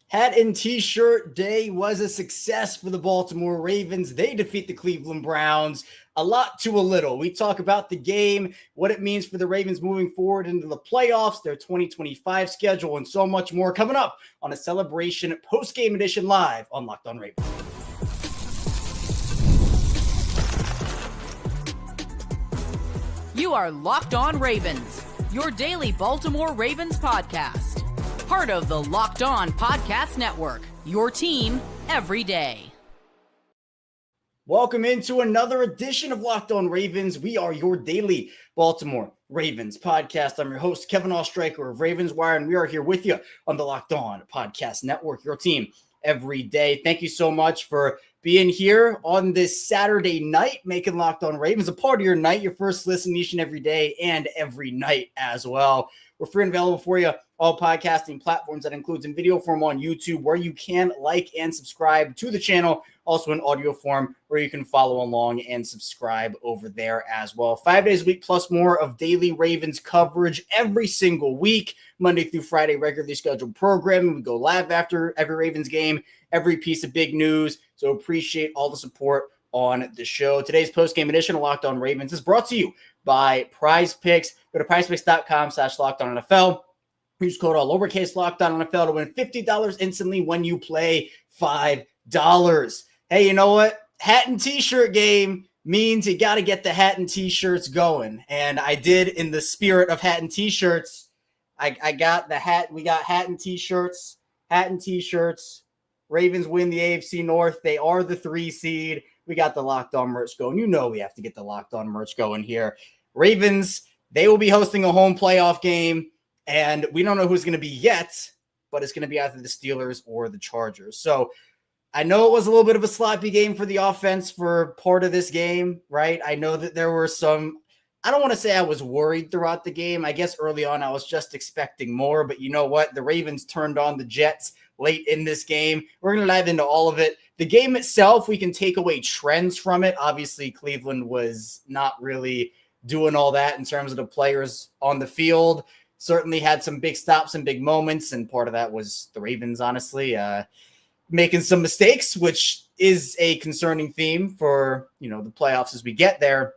Hat and t-shirt day was a success for the Baltimore Ravens. They defeat the Cleveland Browns. A lot to a little. We talk about the game, what it means for the Ravens moving forward into the playoffs, their 2025 schedule, and so much more coming up on a celebration post-game edition live on Locked On Ravens. You are Locked On Ravens, your daily Baltimore Ravens podcast. Part of the Locked On Podcast Network, your team every day. Welcome into another edition of Locked On Ravens. We are your daily Baltimore Ravens podcast. I'm your host, Kevin Oestreicher of Ravens Wire, and we are here with you on the Locked On Podcast Network, your team every day. Thank you so much for being here on this Saturday night, making Locked On Ravens a part of your night, your first listen each and every day and every night as well. We're free and available for you, all podcasting platforms. That includes in video form on YouTube, where you can like and subscribe to the channel. Also in audio form, where you can follow along and subscribe over there as well. 5 days a week plus more of daily Ravens coverage every single week, Monday through Friday, regularly scheduled programming. We go live after every Ravens game, every piece of big news. So appreciate all the support on the show. Today's post-game edition of Locked On Ravens is brought to you by PrizePicks. Go to prizepicks.com/LockedOnNFL. Use code all lowercase LockedOnNFL to win $50 instantly when you play $5. Hey, you know what? Hat and t-shirt game means you got to get the hat and t-shirts going. And I did, in the spirit of hat and t-shirts. I got the hat. We got hat and t-shirts. Hat and t-shirts. Ravens win the AFC North. They are the 3 seed. We got the Locked On merch going. You know we have to get the Locked On merch going here. Ravens, they will be hosting a home playoff game, and we don't know who's going to be yet, but it's going to be either the Steelers or the Chargers. So I know it was a little bit of a sloppy game for the offense for part of this game, right? I know that there were some – I don't want to say I was worried throughout the game. I guess early on I was just expecting more, but you know what? The Ravens turned on the Jets late in this game. We're going to dive into all of it. The game itself, we can take away trends from it. Obviously, Cleveland was not really doing all that in terms of the players on the field. Certainly had some big stops and big moments, and part of that was the Ravens, honestly, making some mistakes, which is a concerning theme for, the playoffs as we get there.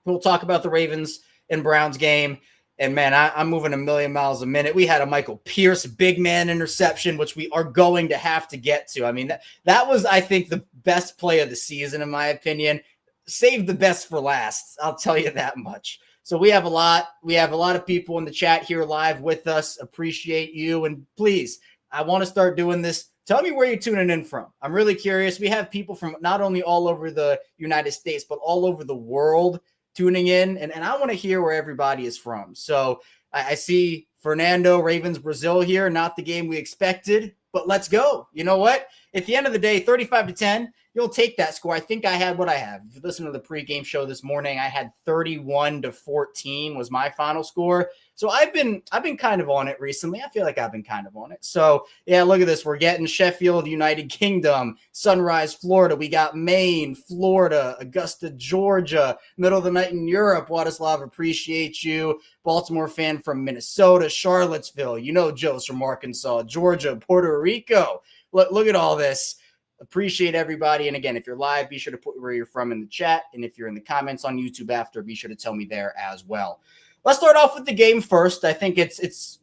We'll talk about the Ravens and Browns game. And, man, I'm moving a million miles a minute. We had a Michael Pierce big man interception, which we are going to have to get to. I mean, that was, I think, the best play of the season, in my opinion. Save the best for last. I'll tell you that much. So we have a lot. We have a lot of people in the chat here live with us. Appreciate you. And please, I want to start doing this. Tell me where you're tuning in from. I'm really curious. We have people from not only all over the United States, but all over the world tuning in, and I want to hear where everybody is from. So I see Fernando, Ravens, Brazil here, not the game we expected, but let's go. You know what? At the end of the day, 35-10, you'll take that score. I think I had what I have. If you listen to the pregame show this morning, I had 31-14 was my final score. So I've been kind of on it recently. I feel like I've been kind of on it. So, yeah, look at this. We're getting Sheffield, United Kingdom, Sunrise, Florida. We got Maine, Florida, Augusta, Georgia, middle of the night in Europe. Władysław, appreciate you. Baltimore fan from Minnesota, Charlottesville. Joe's from Arkansas, Georgia, Puerto Rico. Look at all this. Appreciate everybody. And again, if you're live, be sure to put where you're from in the chat. And if you're in the comments on YouTube after, be sure to tell me there as well. Let's start off with the game first. I think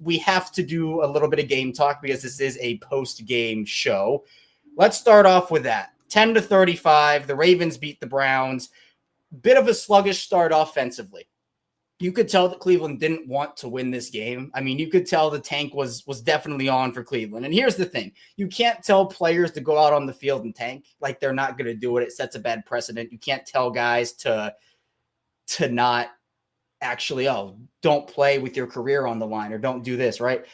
we have to do a little bit of game talk because this is a post-game show. Let's start off with that. 10-35, the Ravens beat the Browns. Bit of a sluggish start offensively. You could tell that Cleveland didn't want to win this game. I mean, you could tell the tank was definitely on for Cleveland. And here's the thing. You can't tell players to go out on the field and tank. Like, they're not going to do it. It sets a bad precedent. You can't tell guys to not actually, don't play with your career on the line or don't do this, right?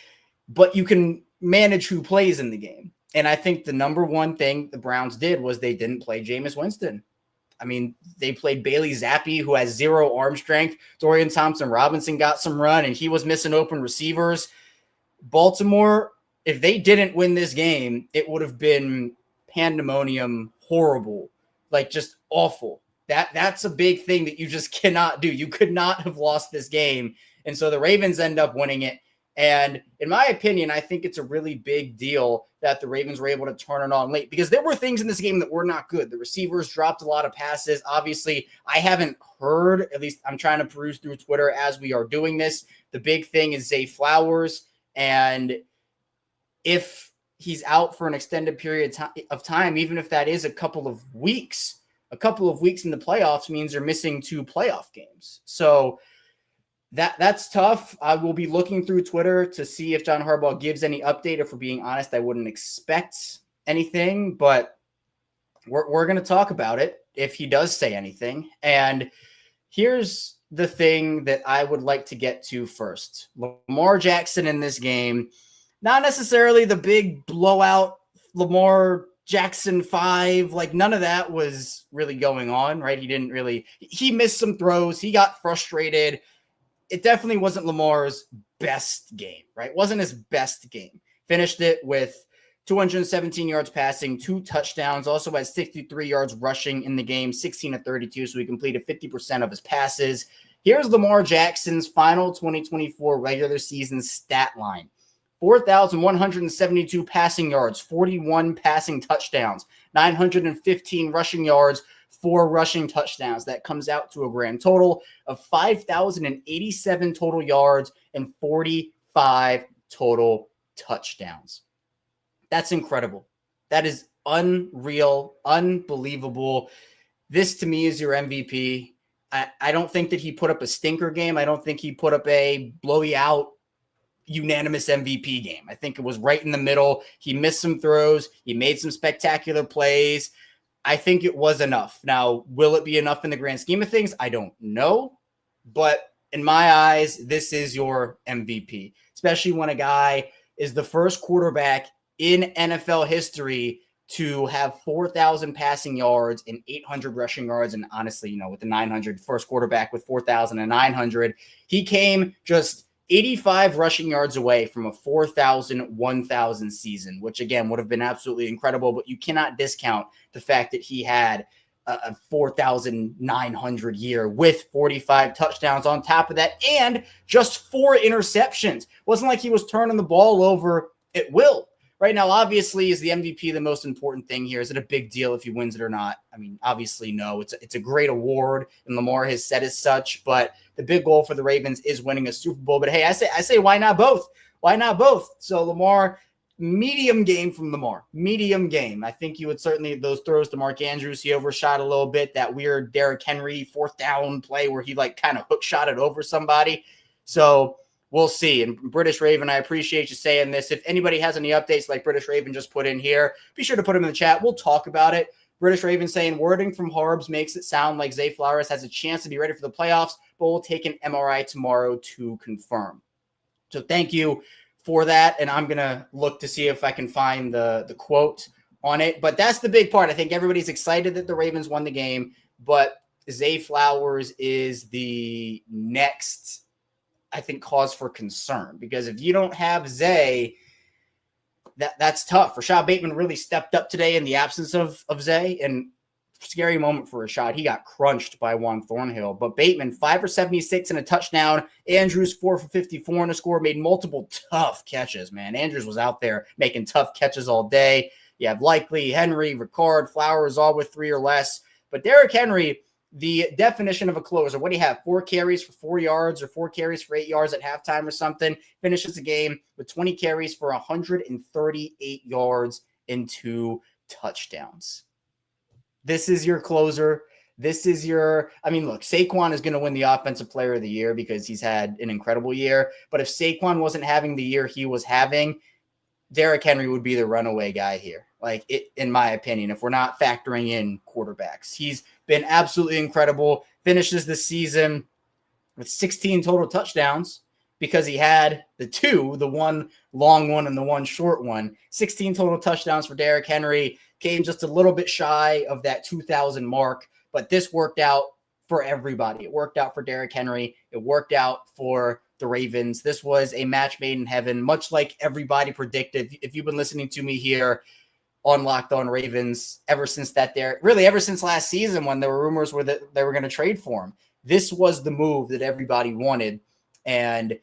But you can manage who plays in the game. And I think the number one thing the Browns did was they didn't play Jameis Winston. I mean, they played Bailey Zappi, who has 0 arm strength. Dorian Thompson-Robinson got some run, and he was missing open receivers. Baltimore, if they didn't win this game, it would have been pandemonium, horrible, like just awful. That's a big thing that you just cannot do. You could not have lost this game. And so the Ravens end up winning it. And in my opinion, I think it's a really big deal that the Ravens were able to turn it on late because there were things in this game that were not good. The receivers dropped a lot of passes. Obviously, I haven't heard, at least I'm trying to peruse through Twitter as we are doing this. The big thing is Zay Flowers. And if he's out for an extended period of time, even if that is a couple of weeks in the playoffs means they're missing 2 playoff games. So that's tough. I will be looking through Twitter to see if John Harbaugh gives any update. If we're being honest, I wouldn't expect anything, but we're going to talk about it if he does say anything. And here's the thing that I would like to get to first. Lamar Jackson in this game, not necessarily the big blowout Lamar Jackson 5, like none of that was really going on, right? He missed some throws. He got frustrated. It definitely wasn't Lamar's best game, right? Wasn't his best game. Finished it with 217 yards passing, 2 touchdowns, also had 63 yards rushing in the game, 16 of 32, so he completed 50% of his passes. Here's Lamar Jackson's final 2024 regular season stat line. 4,172 passing yards, 41 passing touchdowns, 915 rushing yards, 4 rushing touchdowns. That comes out to a grand total of 5,087 total yards and 45 total touchdowns. That's incredible. That is unreal, unbelievable. This to me is your MVP. I don't think that he put up a stinker game. I don't think he put up a blow you out unanimous MVP game. I think it was right in the middle. He missed some throws. He made some spectacular plays. I think it was enough. Now, will it be enough in the grand scheme of things? I don't know. But in my eyes, this is your MVP, especially when a guy is the first quarterback in NFL history to have 4,000 passing yards and 800 rushing yards. And honestly, with the 900 first quarterback with 4,900, he came just 85 rushing yards away from a 4,000, 1,000 season, which again would have been absolutely incredible, but you cannot discount the fact that he had a 4,900 year with 45 touchdowns on top of that and just 4 interceptions. Wasn't like he was turning the ball over at will. Right now, obviously, is the MVP the most important thing here? Is it a big deal if he wins it or not? I mean, obviously, no. It's a great award, and Lamar has said as such, but the big goal for the Ravens is winning a Super Bowl. But hey, I say, why not both? Why not both? So Lamar, medium game from Lamar. Medium game. I think you would certainly, those throws to Mark Andrews, he overshot a little bit. That weird Derrick Henry 4th down play where he kind of hook shot it over somebody. So we'll see. And British Raven, I appreciate you saying this. If anybody has any updates like British Raven just put in here, be sure to put them in the chat. We'll talk about it. British Raven saying wording from Harbs makes it sound like Zay Flowers has a chance to be ready for the playoffs, but we'll take an MRI tomorrow to confirm. So thank you for that. And I'm going to look to see if I can find the quote on it. But that's the big part. I think everybody's excited that the Ravens won the game, but Zay Flowers is the next, I think, cause for concern, because if you don't have Zay, that's tough. Rashod Bateman really stepped up today in the absence of Zay, and scary moment for Rashod. He got crunched by Juan Thornhill, but Bateman 5 for 76 and a touchdown. Andrews 4 for 54 and a score, made multiple tough catches, man. Andrews was out there making tough catches all day. You have Likely, Henry, Ricard, Flowers, all with 3 or less, but Derrick Henry, the definition of a closer. What do you have? 4 carries for 4 yards or 4 carries for 8 yards at halftime or something. Finishes the game with 20 carries for 138 yards and 2 touchdowns. This is your closer. This is your, look, Saquon is going to win the offensive player of the year because he's had an incredible year. But if Saquon wasn't having the year he was having, Derrick Henry would be the runaway guy here. In my opinion, if we're not factoring in quarterbacks, he's been absolutely incredible. Finishes the season with 16 total touchdowns because he had the one long one and the one short one. 16 total touchdowns for Derrick Henry. Came just a little bit shy of that 2,000 mark, but this worked out for everybody. It worked out for Derrick Henry. It worked out for the Ravens. This was a match made in heaven, much like everybody predicted. If you've been listening to me here on Locked On Ravens ever since ever since last season when there were rumors that they were going to trade for him, this was the move that everybody wanted. And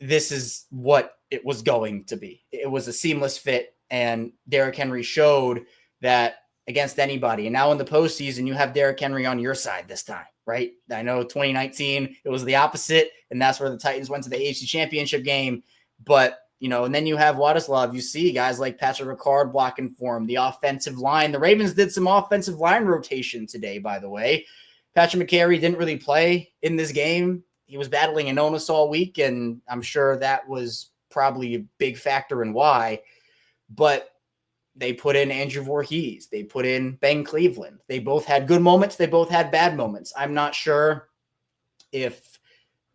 this is what it was going to be. It was a seamless fit, and Derrick Henry showed that against anybody. And now in the postseason, you have Derrick Henry on your side this time, right? I know 2019, it was the opposite, and that's where the Titans went to the AFC Championship game. But, and then you have Wladyslaw. You see guys like Patrick Ricard blocking for him, the offensive line. The Ravens did some offensive line rotation today, by the way. Patrick McCary didn't really play in this game. He was battling an illness all week, and I'm sure that was probably a big factor in why. But they put in Andrew Voorhees. They put in Ben Cleveland. They both had good moments. They both had bad moments. I'm not sure if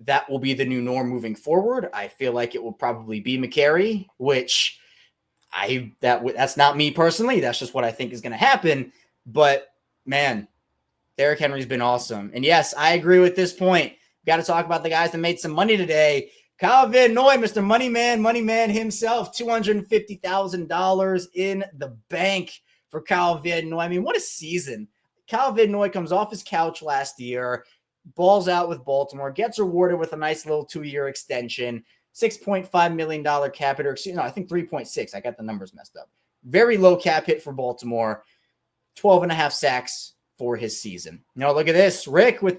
that will be the new norm moving forward. I feel like it will probably be McCary, which that's not me personally. That's just what I think is going to happen. But, man, Derrick Henry's been awesome. And, yes, I agree with this point. Got to talk about the guys that made some money today. Kyle Van Noy, Mr. Money Man himself, $250,000 in the bank for Kyle Van Noy. I mean, what a season. Kyle Van Noy comes off his couch last year, balls out with Baltimore, gets rewarded with a nice little 2-year extension, $6.5 million cap hit, I think 3.6. I got the numbers messed up. Very low cap hit for Baltimore, 12.5 sacks for his season. Look at this. Rick we're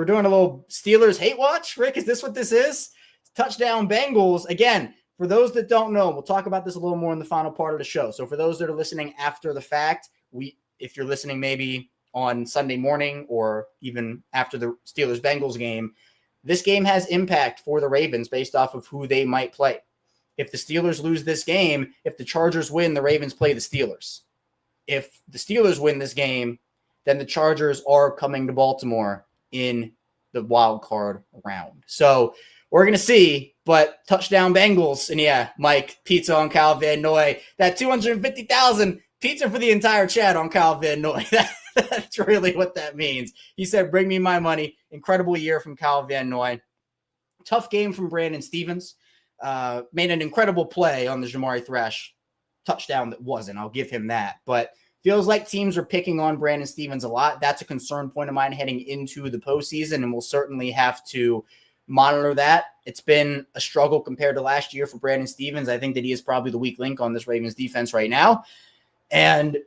doing a little Steelers hate watch. Rick, is this what this is? Touchdown Bengals. Again, for those that don't know, we'll talk about this a little more in the final part of the show. So for those that are listening after the fact, if you're listening maybe on Sunday morning or even after the Steelers-Bengals game, this game has impact for the Ravens based off of who they might play. If the Steelers lose this game, if the Chargers win, the Ravens play the Steelers. If the Steelers win this game, then the Chargers are coming to Baltimore in the wild card round. So we're going to see, but touchdown Bengals. And yeah, Mike, pizza on Kyle Van Noy. That $250,000 pizza for the entire chat on Kyle Van Noy. That's really what that means. He said, bring me my money. Incredible year from Kyle Van Noy. Tough game from Brandon Stephens. Made an incredible play on the Jamari Thrash touchdown that wasn't. I'll give him that. But feels like teams are picking on Brandon Stephens a lot. That's a concern point of mine heading into the postseason, and we'll certainly have to monitor that. It's been a struggle compared to last year for Brandon Stephens. I think that he is probably the weak link on this Ravens defense right now. And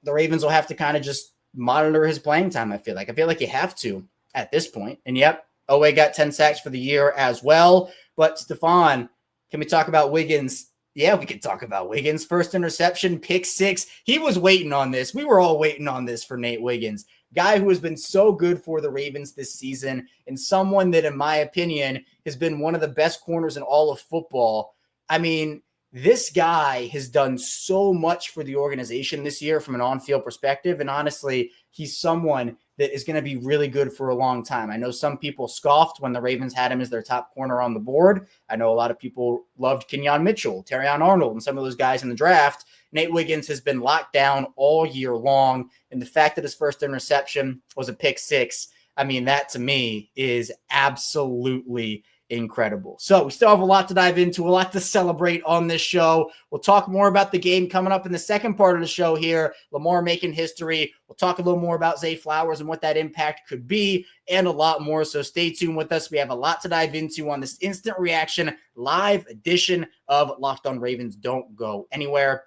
the Ravens will have to kind of just monitor his playing time, I feel like you have to at this point. And yep, Owe got 10 sacks for the year as well. But Stefan, can we talk about Wiggins? Yeah, we could talk about Wiggins. First interception, pick 6. He was waiting on this. We were all waiting on this for Nate Wiggins. Guy who has been so good for the Ravens this season, and someone that, in my opinion, has been one of the best corners in all of football. I mean, this guy has done so much for the organization this year from an on-field perspective, and honestly, he's someone that is going to be really good for a long time. I know some people scoffed when the Ravens had him as their top corner on the board. I know a lot of people loved Kenyon Mitchell, Terrion Arnold, and some of those guys in the draft. Nate Wiggins has been locked down all year long, and the fact that his first interception was a pick 6, I mean, that to me is absolutely incredible. So we still have a lot to dive into, a lot to celebrate on this show. We'll talk more about the game coming up in the second part of the show here. Lamar making history. We'll talk a little more about Zay Flowers and what that impact could be, and a lot more. So stay tuned with us. We have a lot to dive into on this instant reaction live edition of Locked On Ravens. Don't go anywhere.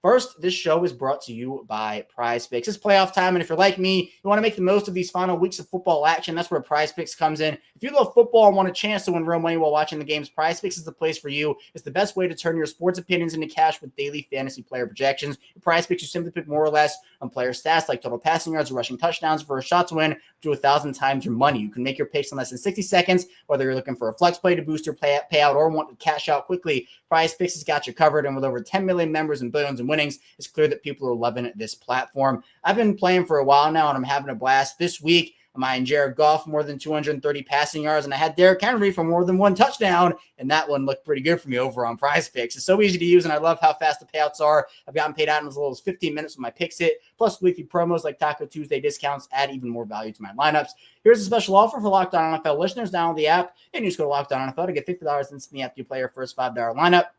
First, this show is brought to you by PrizePicks. It's playoff time, and if you're like me, you want to make the most of these final weeks of football action. That's where PrizePicks comes in. If you love football and want a chance to win real money while watching the games, PrizePicks is the place for you. It's the best way to turn your sports opinions into cash with daily fantasy player projections. With PrizePicks, you simply pick more or less on player stats like total passing yards or rushing touchdowns for a shot to win to 1,000 times your money. You can make your picks in less than 60 seconds, whether you're looking for a flex play to boost your payout or want to cash out quickly. PrizePicks has got you covered, and with over 10 million members and billions in winnings, it's clear that people are loving this platform. I've been playing for a while now, and I'm having a blast. This week, I'm eyeing Jared Goff more than 230 passing yards, and I had Derrick Henry for more than 1 touchdown, and that one looked pretty good for me over on PrizePicks. It's so easy to use, and I love how fast the payouts are. I've gotten paid out in as little as 15 minutes when my picks hit, plus weekly promos like Taco Tuesday discounts add even more value to my lineups. Here's a special offer for Locked On NFL listeners. Download the app, and you just go to Locked On NFL to get $50 instantly after you play your first $5 lineup.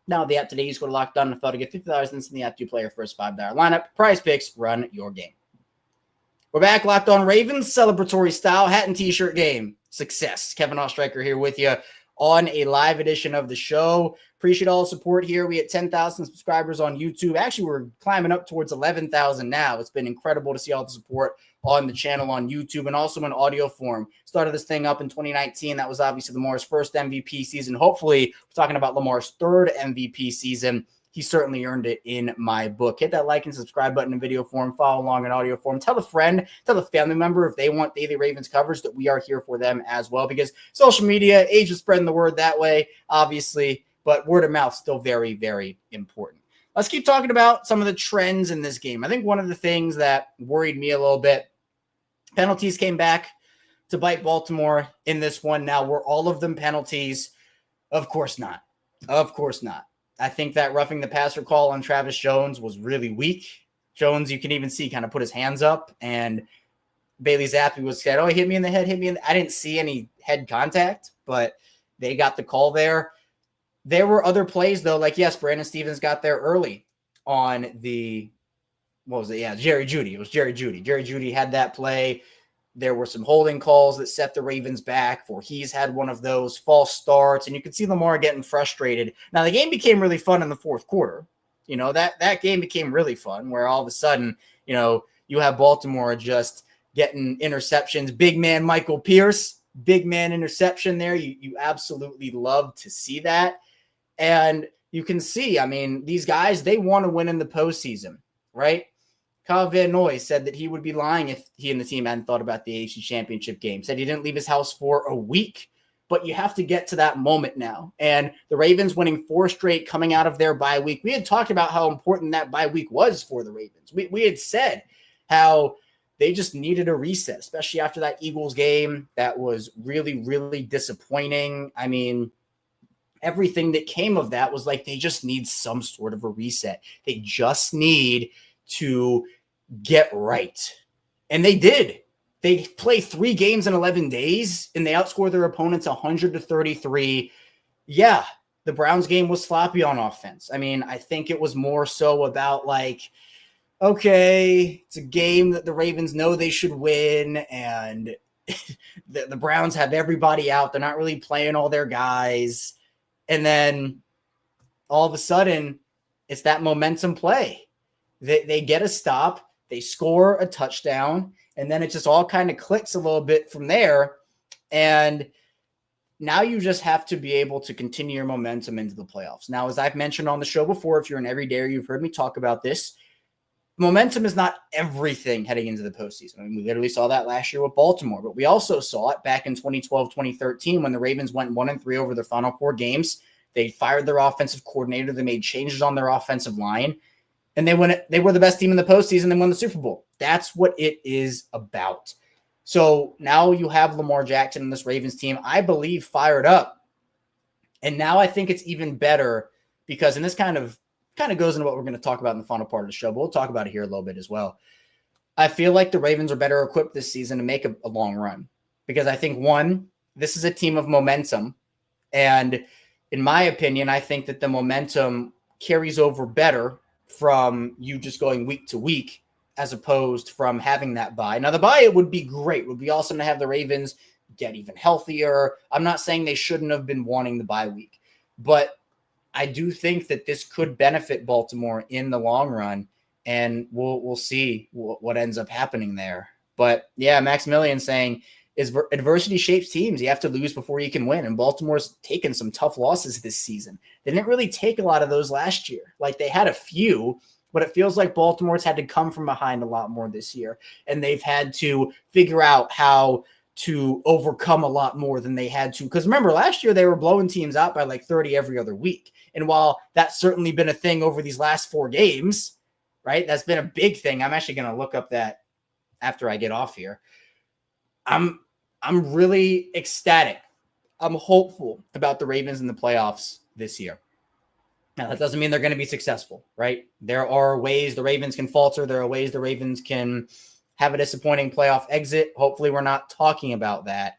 Now the app today, you just go to Locked On NFL to get $50 instantly after you play your first $5 lineup. PrizePicks, run your game. We're back, Locked On Ravens, celebratory style hat and t-shirt game. Success. Kevin Oestreicher here with you on a live edition of the show. Appreciate all the support here. We had 10,000 subscribers on YouTube. Actually, we're climbing up towards 11,000 now. It's been incredible to see all the support on the channel on YouTube and also in audio form. Started this thing up in 2019. That was obviously Lamar's first MVP season. Hopefully, we're talking about Lamar's third MVP season. He certainly earned it in my book. Hit that like and subscribe button in video form. Follow along in audio form. Tell a friend, tell a family member if they want daily Ravens coverage that we are here for them as well, because social media, age is spreading the word that way, obviously, but word of mouth still very, very important. Let's keep talking about some of the trends in this game. I think one of the things that worried me a little bit, penalties came back to bite Baltimore in this one. Now, were all of them penalties? Of course not. Of course not. I think that roughing the passer call on Travis Jones was really weak. Jones, you can even see, kind of put his hands up, and Bailey Zappi was said, oh, he hit me in the head, I didn't see any head contact, but they got the call there. There were other plays, though, like, yes, Brandon Stevens got there early on the, what was it? Yeah, Jerry Jeudy. It was Jerry Jeudy. Jerry Jeudy had that play. There were some holding calls that set the Ravens back. Voorhees had one of those false starts, and you could see Lamar getting frustrated. Now, the game became really fun in the fourth quarter. You know, that game became really fun, where all of a sudden, you know, you have Baltimore just getting interceptions. Big man Michael Pierce, big man interception there. You absolutely love to see that. And you can see, I mean, these guys, they want to win in the postseason, right? Kyle Van Noy said that he would be lying if he and the team hadn't thought about the AFC Championship game. Said he didn't leave his house for a week. But you have to get to that moment now. And the Ravens winning 4 straight coming out of their bye week. We had talked about how important that bye week was for the Ravens. We had said how they just needed a reset, especially after that Eagles game. That was really, really disappointing. I mean, everything that came of that was like they just need some sort of a reset. They just need to get right. And they did. They play 3 games in 11 days, and they outscored their opponents 100-33. Yeah, the Browns game was sloppy on offense. I mean, I think it was more so about like, okay, it's a game that the Ravens know they should win, and the Browns have everybody out. They're not really playing all their guys. And then all of a sudden, it's that momentum play. They get a stop, they score a touchdown, and then it just all kind of clicks a little bit from there. And now you just have to be able to continue your momentum into the playoffs. Now, as I've mentioned on the show before, if you're an everydayer, you've heard me talk about this. Momentum is not everything heading into the postseason. I mean, we literally saw that last year with Baltimore, but we also saw it back in 2012, 2013 when the Ravens went 1-3 over their final 4 games. They fired their offensive coordinator. They made changes on their offensive line. And they were the best team in the postseason and won the Super Bowl. That's what it is about. So now you have Lamar Jackson and this Ravens team, I believe, fired up. And now I think it's even better because, and this kind of goes into what we're going to talk about in the final part of the show, but we'll talk about it here a little bit as well. I feel like the Ravens are better equipped this season to make a long run because I think, one, this is a team of momentum. And in my opinion, I think that the momentum carries over better from you just going week to week as opposed from having that bye. Now, the bye, it would be great. It would be awesome to have the Ravens get even healthier. I'm not saying they shouldn't have been wanting the bye week, but I do think that this could benefit Baltimore in the long run, and we'll see what ends up happening there. But yeah, Maximilian saying adversity shapes teams. You have to lose before you can win. And Baltimore's taken some tough losses this season. They didn't really take a lot of those last year. Like they had a few, but it feels like Baltimore's had to come from behind a lot more this year. And they've had to figure out how to overcome a lot more than they had to. Because remember, last year they were blowing teams out by like 30 every other week. And while that's certainly been a thing over these last 4 games, right? That's been a big thing. I'm actually going to look up that after I get off here. I'm really ecstatic. I'm hopeful about the Ravens in the playoffs this year. Now, that doesn't mean they're going to be successful, right? There are ways the Ravens can falter. There are ways the Ravens can have a disappointing playoff exit. Hopefully, we're not talking about that.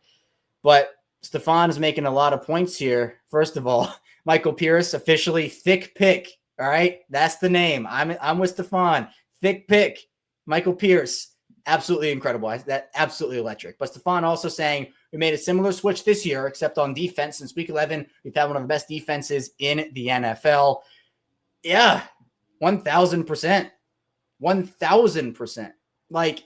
But Stefan is making a lot of points here. First of all, Michael Pierce, officially thick pick. All right, that's the name. I'm with Stefan. Thick pick. Michael Pierce. Absolutely incredible. That absolutely electric. But Stefan also saying we made a similar switch this year, except on defense. Since week 11, we've had one of the best defenses in the NFL. Yeah, 1,000%. 1,000%. Like,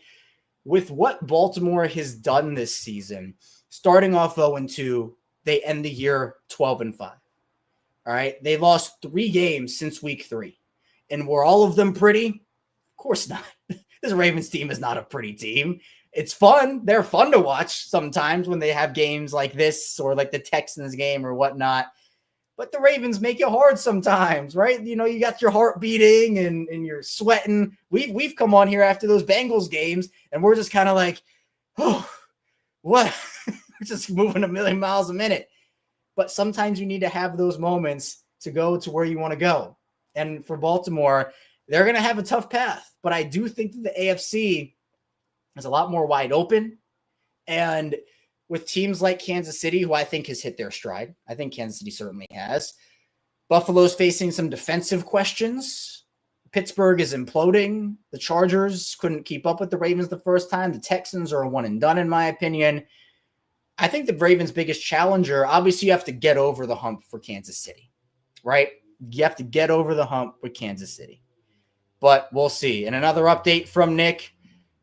with what Baltimore has done this season, starting off 0-2, they end the year 12-5. All right. They lost 3 games since week 3. And were all of them pretty? Of course not. This Ravens team is not a pretty team. It's fun. They're fun to watch sometimes when they have games like this or like the Texans game or whatnot. But the Ravens make it hard sometimes, right? You know, you got your heart beating and you're sweating. We've come on here after those Bengals games and we're just kind of like, oh, what? We're just moving a million miles a minute. But sometimes you need to have those moments to go to where you want to go. And for Baltimore, they're going to have a tough path. But I do think that the AFC is a lot more wide open. And with teams like Kansas City, who I think has hit their stride, I think Kansas City certainly has. Buffalo's facing some defensive questions. Pittsburgh is imploding. The Chargers couldn't keep up with the Ravens the first time. The Texans are a one and done, in my opinion. I think the Ravens' biggest challenger, obviously you have to get over the hump for Kansas City, right? You have to get over the hump with Kansas City. But we'll see. And another update from Nick.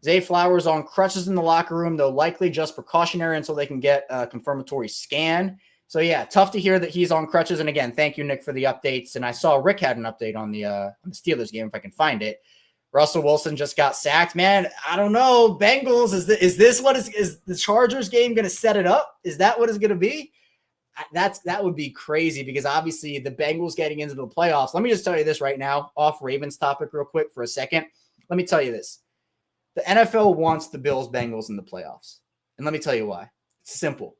Zay Flowers on crutches in the locker room, though likely just precautionary until they can get a confirmatory scan. So, yeah, tough to hear that he's on crutches. And, again, thank you, Nick, for the updates. And I saw Rick had an update on the Steelers game, if I can find it. Russell Wilson just got sacked. Man, I don't know. Bengals, is the Chargers game going to set it up? Is that what it's going to be? That would be crazy because obviously the Bengals getting into the playoffs. Let me just tell you this right now, off Ravens topic real quick for a second. Let me tell you this. The NFL wants the Bills-Bengals in the playoffs. And let me tell you why. It's simple.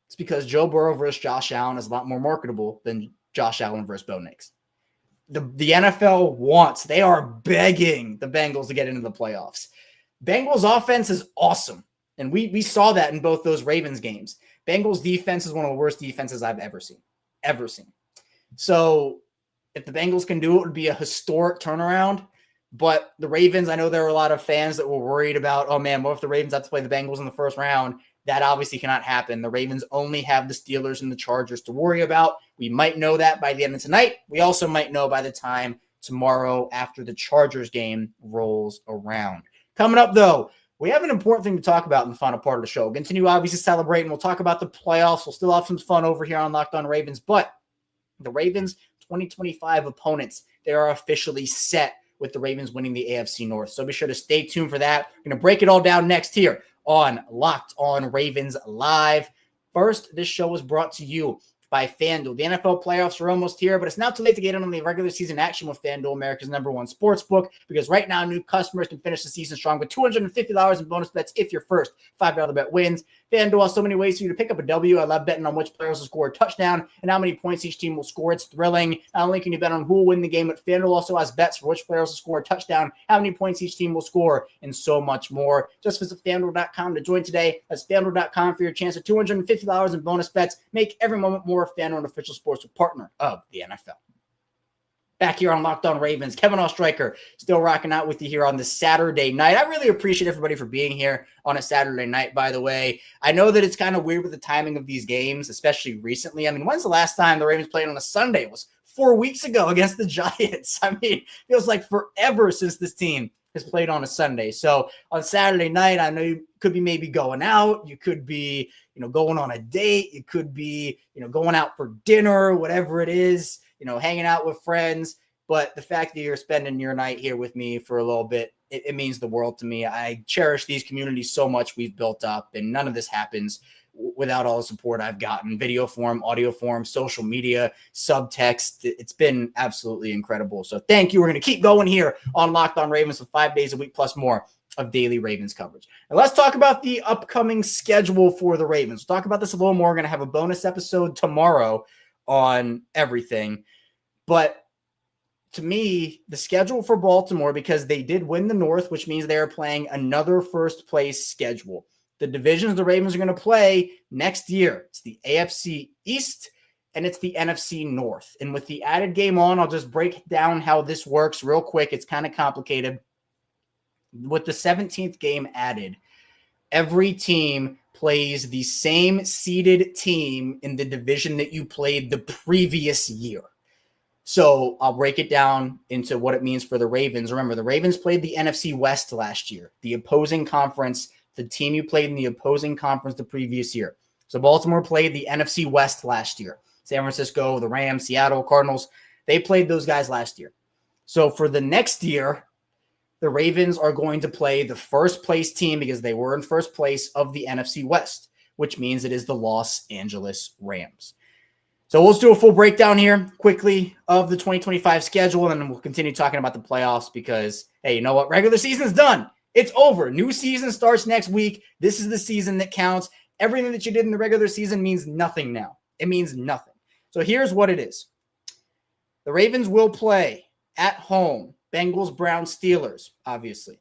It's because Joe Burrow versus Josh Allen is a lot more marketable than Josh Allen versus Bo Nix. The NFL wants, they are begging the Bengals to get into the playoffs. Bengals offense is awesome. And we saw that in both those Ravens games. Bengals defense is one of the worst defenses I've ever seen. So if the Bengals can do it, it would be a historic turnaround. But the Ravens, I know there were a lot of fans that were worried about, oh man, what if the Ravens have to play the Bengals in the first round? That obviously cannot happen. The Ravens only have the Steelers and the Chargers to worry about. We might know that by the end of tonight. We also might know by the time tomorrow after the Chargers game rolls around. Coming up, though, we have an important thing to talk about in the final part of the show. We'll continue, obviously, celebrating. We'll talk about the playoffs. We'll still have some fun over here on Locked On Ravens. But the Ravens' 2025 opponents, they are officially set with the Ravens winning the AFC North. So be sure to stay tuned for that. We're going to break it all down next here on Locked On Ravens Live. First, this show was brought to you by FanDuel. The NFL playoffs are almost here, but it's not too late to get in on the regular season action with FanDuel, America's #1 sports book, because right now new customers can finish the season strong with $250 in bonus bets if your first $5 bet wins. FanDuel has so many ways for you to pick up a W. I love betting on which players will score a touchdown and how many points each team will score. It's thrilling. Not only can you bet on who will win the game, but FanDuel also has bets for which players will score a touchdown, how many points each team will score, and so much more. Just visit FanDuel.com to join today. That's FanDuel.com for your chance at $250 in bonus bets. Make every moment more. FanDuel, an official sports partner of the NFL. Back here on Locked On Ravens, Kevin Oestreicher still rocking out with you here on this Saturday night. I really appreciate everybody for being here on a Saturday night, by the way. I know that it's kind of weird with the timing of these games, especially recently. I mean, when's the last time the Ravens played on a Sunday? It was 4 weeks ago against the Giants. I mean, it feels like forever since this team has played on a Sunday. So on Saturday night, I know you could be maybe going out. You could be, going on a date. You could be, going out for dinner, whatever it is, hanging out with friends. But the fact that you're spending your night here with me for a little bit, it means the world to me. I cherish these communities so much we've built up, and none of this happens without all the support I've gotten, video form, audio form, social media, subtext. It's been absolutely incredible. So thank you. We're going to keep going here on Locked On Ravens for 5 days a week plus more of daily Ravens coverage. And let's talk about the upcoming schedule for the Ravens. We'll talk about this a little more. We're going to have a bonus episode tomorrow on everything. But to me, the schedule for Baltimore, because they did win the North, which means they're playing another first place schedule. The divisions the Ravens are going to play next year, it's the AFC East and it's the NFC North. And with the added game on, I'll just break down how this works real quick. It's kind of complicated. with the 17th game added, every team plays the same seeded team in the division that you played the previous year. So I'll break it down into what it means for the Ravens. Remember, the Ravens played the NFC West last year, the opposing conference, the team you played in the opposing conference the previous year. So Baltimore played the NFC West last year. San Francisco, the Rams, Seattle, Cardinals, they played those guys last year. So for the next year, the Ravens are going to play the first place team because they were in first place of the NFC West, which means it is the Los Angeles Rams. So let's do a full breakdown here quickly of the 2025 schedule, and then we'll continue talking about the playoffs because, hey, you know what? Regular season's done. It's over. New season starts next week. This is the season that counts. Everything that you did in the regular season means nothing now. It means nothing. So here's what it is. The Ravens will play at home. Bengals, Browns, Steelers, obviously.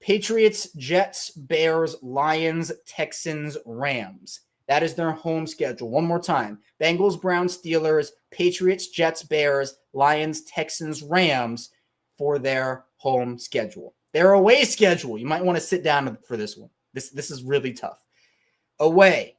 Patriots, Jets, Bears, Lions, Texans, Rams. That is their home schedule. One more time. Bengals, Browns, Steelers, Patriots, Jets, Bears, Lions, Texans, Rams for their home schedule. Their away schedule, you might want to sit down for this one. This is really tough. Away,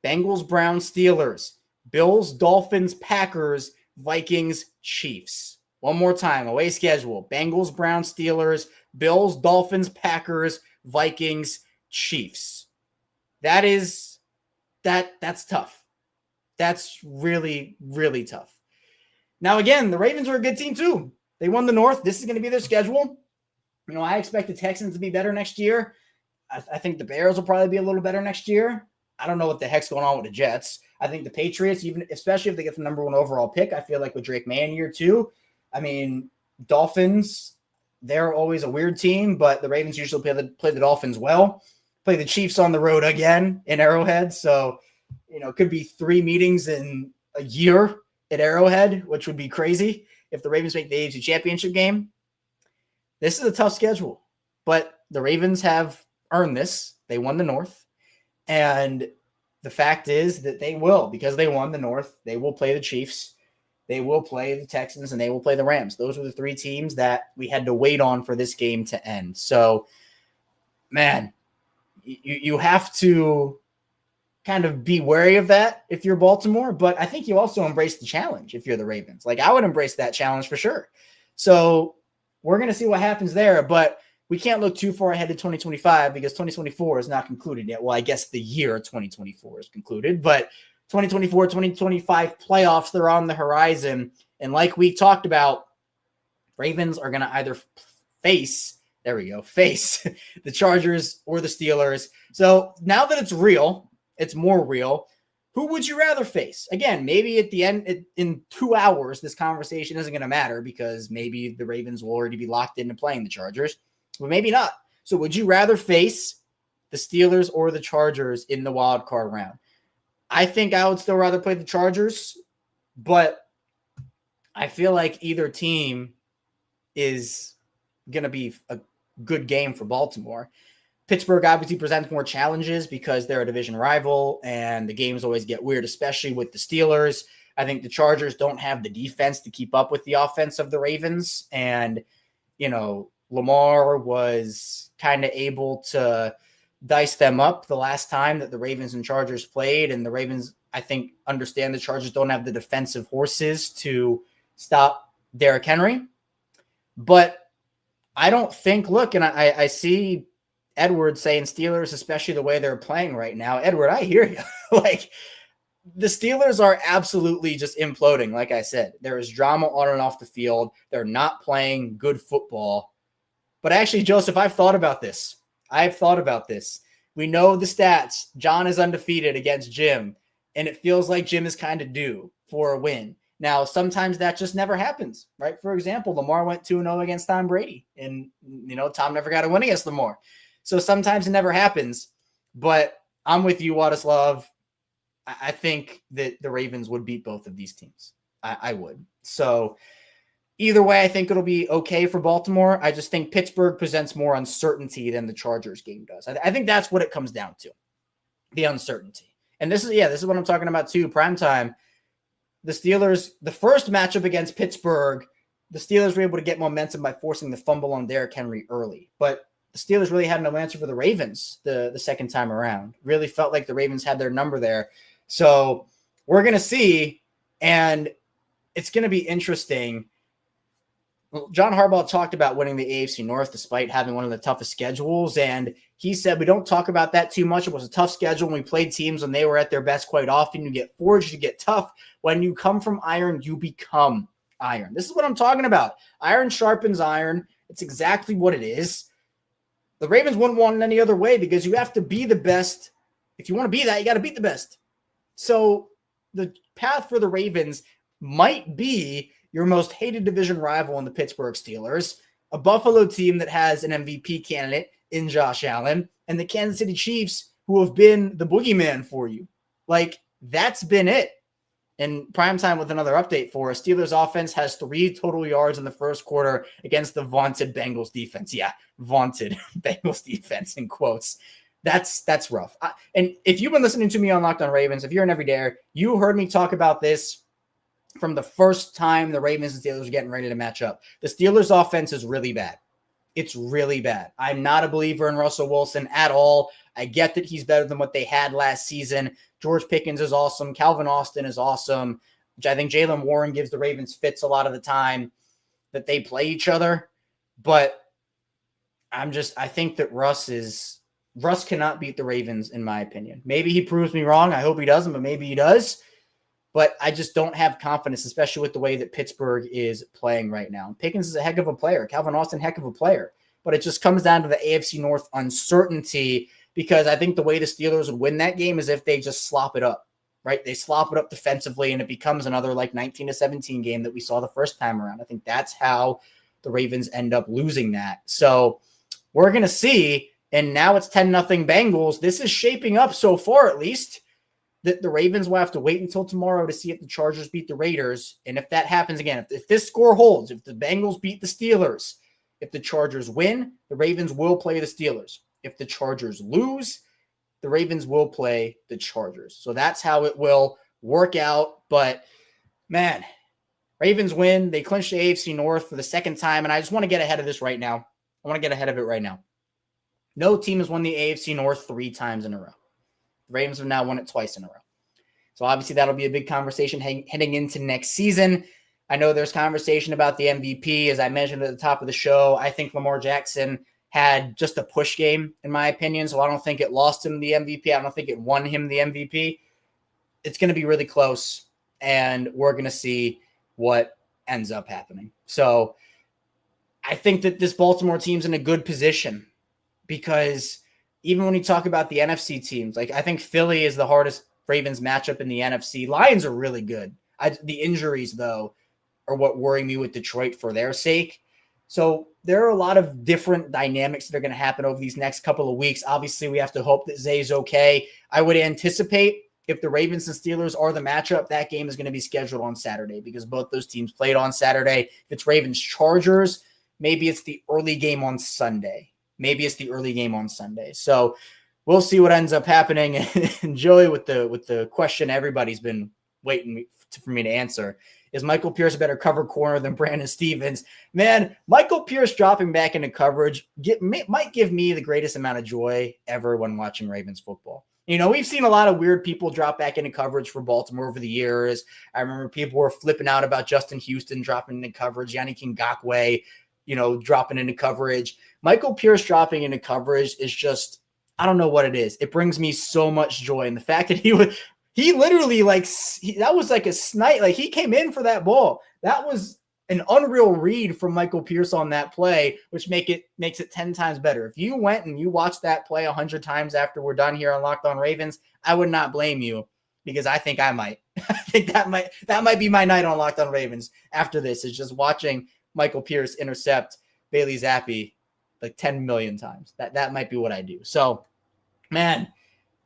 Bengals, Browns, Steelers, Bills, Dolphins, Packers, Vikings, Chiefs. One more time. Away schedule. Bengals, Browns, Steelers, Bills, Dolphins, Packers, Vikings, Chiefs. That's tough. That's really, really tough. Now, again, the Ravens are a good team too. They won the North. This is going to be their schedule. You know, I expect the Texans to be better next year. I think the Bears will probably be a little better next year. I don't know what the heck's going on with the Jets. I think the Patriots, especially if they get the number 1 overall pick, I feel like with Drake May in year 2, I mean, Dolphins, they're always a weird team, but the Ravens usually play the Dolphins well. Play the Chiefs on the road again in Arrowhead. So, you know, it could be 3 meetings in a year at Arrowhead, which would be crazy if the Ravens make the AFC Championship game. This is a tough schedule, but the Ravens have earned this. They won the North. And the fact is that they will, because they won the North, they will play the Chiefs, they will play the Texans, and they will play the Rams. Those were the 3 teams that we had to wait on for this game to end. So, man, you have to kind of be wary of that if you're Baltimore, but I think you also embrace the challenge if you're the Ravens. Like, I would embrace that challenge for sure. So we're going to see what happens there, but we can't look too far ahead to 2025 because 2024 is not concluded yet. Well, I guess the year 2024 is concluded, but 2024, 2025 playoffs, they're on the horizon. And like we talked about, Ravens are going to either face the Chargers or the Steelers. So now that it's real, it's more real. Who would you rather face? Again, maybe at the end, in 2 hours, this conversation isn't going to matter because maybe the Ravens will already be locked into playing the Chargers, but maybe not. So would you rather face the Steelers or the Chargers in the wild card round? I think I would still rather play the Chargers, but I feel like either team is going to be a good game for Baltimore. Pittsburgh obviously presents more challenges because they're a division rival and the games always get weird, especially with the Steelers. I think the Chargers don't have the defense to keep up with the offense of the Ravens. And, you know, Lamar was kind of able to dice them up the last time that the Ravens and Chargers played. And the Ravens, I think, understand the Chargers don't have the defensive horses to stop Derrick Henry. But I don't think, look, and I see Edward saying Steelers, especially the way they're playing right now. Edward, I hear you. Like, the Steelers are absolutely just imploding. Like I said, there is drama on and off the field. They're not playing good football. But actually, Joseph, I've thought about this. We know the stats. John is undefeated against Jim, and it feels like Jim is kind of due for a win. Now, sometimes that just never happens, right? For example, Lamar went 2-0 against Tom Brady, and, you know, Tom never got a win against Lamar. So sometimes it never happens, but I'm with you, Wadislav. I think that the Ravens would beat both of these teams. I would. So either way, I think it'll be okay for Baltimore. I just think Pittsburgh presents more uncertainty than the Chargers game does. I think that's what it comes down to, the uncertainty. And this is what I'm talking about too, primetime. The Steelers, the first matchup against Pittsburgh, the Steelers were able to get momentum by forcing the fumble on Derrick Henry early. But the Steelers really had no answer for the Ravens the second time around. Really felt like the Ravens had their number there. So we're going to see, and it's going to be interesting. John Harbaugh talked about winning the AFC North despite having one of the toughest schedules, and he said we don't talk about that too much. It was a tough schedule when we played teams when they were at their best quite often. You get forged, you get tough. When you come from iron, you become iron. This is what I'm talking about. Iron sharpens iron. It's exactly what it is. The Ravens wouldn't want it any other way because you have to be the best. If you want to be that, you got to beat the best. So the path for the Ravens might be your most hated division rival in the Pittsburgh Steelers, a Buffalo team that has an MVP candidate in Josh Allen, and the Kansas City Chiefs, who have been the boogeyman for you. Like, that's been it. And primetime with another update for us. Steelers offense has 3 total yards in the first quarter against the vaunted Bengals defense. Yeah, vaunted Bengals defense in quotes. That's rough. And if you've been listening to me on Locked On Ravens, if you're an everydayer, you heard me talk about this from the first time the Ravens and Steelers were getting ready to match up. The Steelers offense is really bad. It's really bad. I'm not a believer in Russell Wilson at all. I get that he's better than what they had last season. George Pickens is awesome. Calvin Austin is awesome, which I think Jaylen Warren gives the Ravens fits a lot of the time that they play each other. But I think that Russ cannot beat the Ravens, in my opinion. Maybe he proves me wrong. I hope he doesn't, but maybe he does. But I just don't have confidence, especially with the way that Pittsburgh is playing right now. Pickens is a heck of a player. Calvin Austin, heck of a player. But it just comes down to the AFC North uncertainty, because I think the way the Steelers would win that game is if they just slop it up, right? They slop it up defensively, and it becomes another like 19-17 game that we saw the first time around. I think that's how the Ravens end up losing that. So we're going to see, and now it's 10-0 Bengals. This is shaping up so far, at least, that the Ravens will have to wait until tomorrow to see if the Chargers beat the Raiders. And if that happens again, if this score holds, if the Bengals beat the Steelers, if the Chargers win, the Ravens will play the Steelers. If the Chargers lose, the Ravens will play the Chargers. So that's how it will work out. But, man, Ravens win. They clinch the AFC North for the second time. And I just want to get ahead of this right now. I want to get ahead of it right now. No team has won the AFC North 3 times in a row. The Ravens have now won it twice in a row. So obviously that'll be a big conversation heading into next season. I know there's conversation about the MVP. As I mentioned at the top of the show, I think Lamar Jackson had just a push game, in my opinion. So I don't think it lost him the MVP. I don't think it won him the MVP. It's going to be really close, and we're going to see what ends up happening. So I think that this Baltimore team's in a good position, because even when you talk about the NFC teams, like I think Philly is the hardest Ravens matchup in the NFC. Lions are really good. The injuries, though, are what worry me with Detroit for their sake. So there are a lot of different dynamics that are going to happen over these next couple of weeks. Obviously, we have to hope that Zay's okay. I would anticipate if the Ravens and Steelers are the matchup, that game is going to be scheduled on Saturday, because both those teams played on Saturday. If it's Ravens-Chargers, maybe it's the early game on Sunday. So we'll see what ends up happening. And Joey, with the question everybody's been waiting for me to answer, is Michael Pierce a better cover corner than Brandon Stevens? Man, Michael Pierce dropping back into coverage might give me the greatest amount of joy ever when watching Ravens football. You know, we've seen a lot of weird people drop back into coverage for Baltimore over the years. I remember people were flipping out about Justin Houston dropping into coverage, Yannick Ngakoue, dropping into coverage. Michael Pierce dropping into coverage is just, I don't know what it is. It brings me so much joy. And the fact that he literally that was like a snipe. Like, he came in for that ball. That was an unreal read from Michael Pierce on that play, which makes it 10 times better. If you went and you watched that play 100 times after we're done here on Locked On Ravens, I would not blame you, because I think I might. I think that might be my night on Locked On Ravens after this, is just watching Michael Pierce intercept Bailey Zappi like 10 million times. That might be what I do. So, man,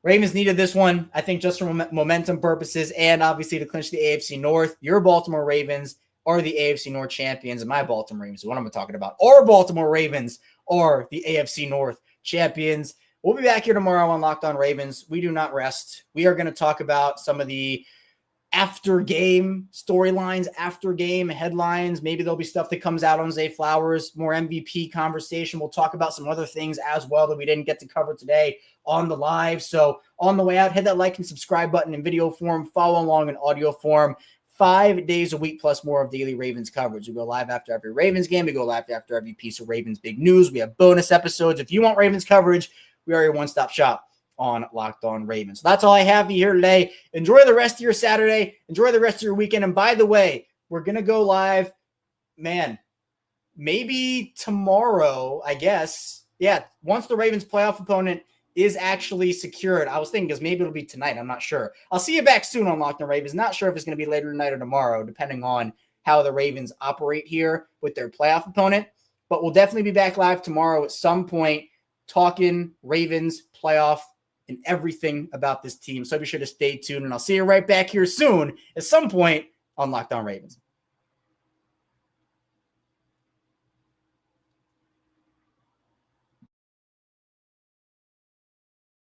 Ravens needed this one, I think, just for momentum purposes, and obviously to clinch the AFC North. Your Baltimore Ravens are the AFC North champions, and my Baltimore Ravens, what I'm talking about, our Baltimore Ravens are the AFC North champions. We'll be back here tomorrow on Locked On Ravens. We do not rest. We are going to talk about some of the after game storylines, after game headlines. Maybe there'll be stuff that comes out on Zay Flowers, more MVP conversation. We'll talk about some other things as well that we didn't get to cover today on the live. So on the way out, hit that like and subscribe button in video form, follow along in audio form. 5 days a week plus more of daily Ravens coverage. We go live after every Ravens game. We go live after every piece of Ravens big news. We have bonus episodes. If you want Ravens coverage, we are your one-stop shop on Locked On Ravens. So that's all I have here today. Enjoy the rest of your Saturday. Enjoy the rest of your weekend. And by the way, we're going to go live, maybe tomorrow, I guess. Yeah, once the Ravens playoff opponent is actually secured. I was thinking because maybe it'll be tonight. I'm not sure. I'll see you back soon on Locked On Ravens. Not sure if it's going to be later tonight or tomorrow, depending on how the Ravens operate here with their playoff opponent. But we'll definitely be back live tomorrow at some point talking Ravens playoff and everything about this team. So be sure to stay tuned, and I'll see you right back here soon at some point on Locked On Ravens.